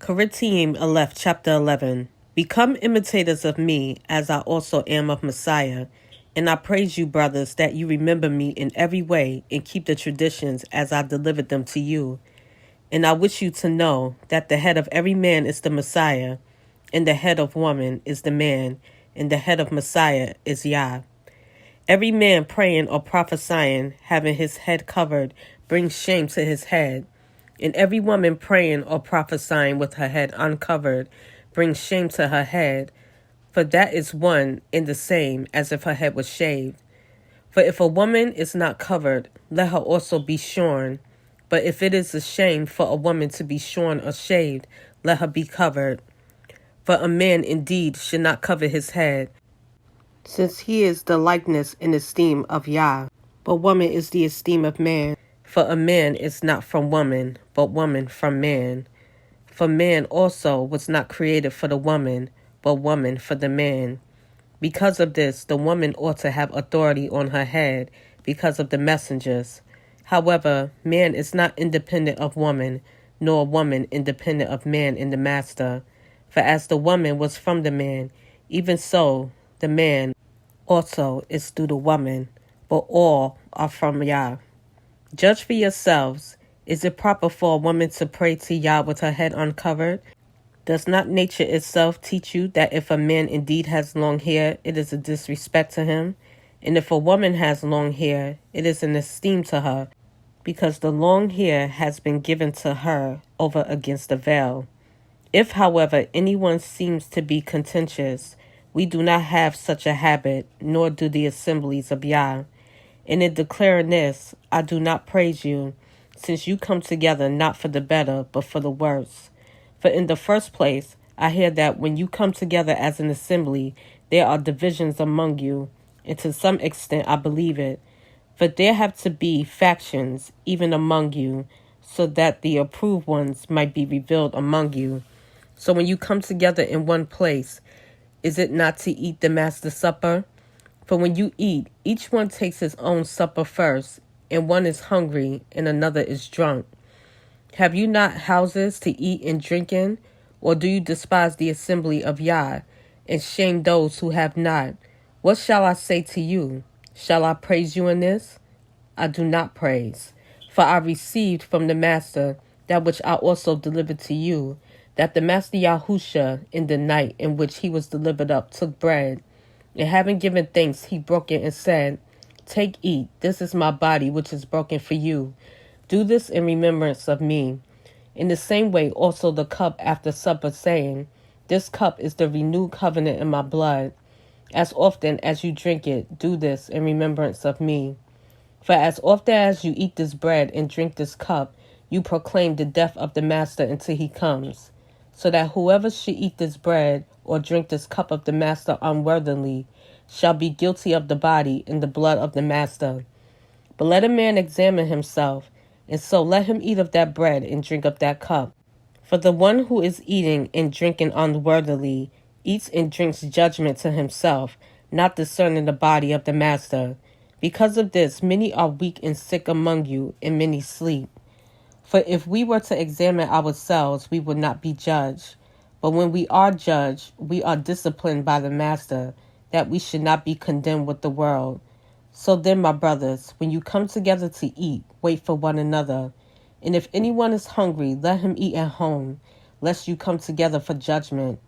Qorintiyim, Aleph, chapter 11. Become imitators of me, as I also am of Messiah. And I praise you, brothers, that you remember me in every way and keep the traditions as I delivered them to you. And I wish you to know that the head of every man is the Messiah, and the head of woman is the man, and the head of Messiah is Yah. Every man praying or prophesying, having his head covered, brings shame to his head. And every woman praying or prophesying with her head uncovered brings shame to her head, for that is one and the same as if her head was shaved. For if a woman is not covered, let her also be shorn. But if it is a shame for a woman to be shorn or shaved, let her be covered. For a man indeed should not cover his head, since he is the likeness and esteem of Yah. But woman is the esteem of man. For a man is not from woman, but woman from man. For man also was not created for the woman, but woman for the man. Because of this, the woman ought to have authority on her head, because of the messengers. However, man is not independent of woman, nor woman independent of man in the master. For as the woman was from the man, even so the man also is through the woman, but all are from Yah. Judge for yourselves. Is it proper for a woman to pray to Yah with her head uncovered? Does not nature itself teach you that if a man indeed has long hair, it is a disrespect to him? And if a woman has long hair, it is an esteem to her, because the long hair has been given to her over against the veil. If, however, anyone seems to be contentious, we do not have such a habit, nor do the assemblies of Yah. And in declaring this, I do not praise you, since you come together not for the better, but for the worse. For in the first place, I hear that when you come together as an assembly, there are divisions among you, and to some extent I believe it. For there have to be factions, even among you, so that the approved ones might be revealed among you. So when you come together in one place, is it not to eat the Master's Supper? For when you eat, each one takes his own supper first, and one is hungry, and another is drunk. Have you not houses to eat and drink in? Or do you despise the assembly of Yah, and shame those who have not? What shall I say to you? Shall I praise you in this? I do not praise. For I received from the Master that which I also delivered to you, that the Master Yahusha, in the night in which he was delivered up, took bread, and having given thanks, he broke it and said, Take, eat, this is my body which is broken for you. Do this in remembrance of me. In the same way also the cup after supper, saying, This cup is the renewed covenant in my blood. As often as you drink it, do this in remembrance of me. For as often as you eat this bread and drink this cup, you proclaim the death of the Master until he comes. So that whoever should eat this bread or drink this cup of the Master unworthily shall be guilty of the body and the blood of the Master. But let a man examine himself, and so let him eat of that bread and drink of that cup. For the one who is eating and drinking unworthily eats and drinks judgment to himself, not discerning the body of the Master. Because of this, many are weak and sick among you, and many sleep. For if we were to examine ourselves, we would not be judged. But when we are judged, we are disciplined by the Master, that we should not be condemned with the world. So then, my brothers, when you come together to eat, wait for one another. And if anyone is hungry, let him eat at home, lest you come together for judgment.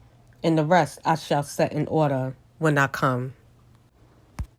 And the rest I shall set in order when I come.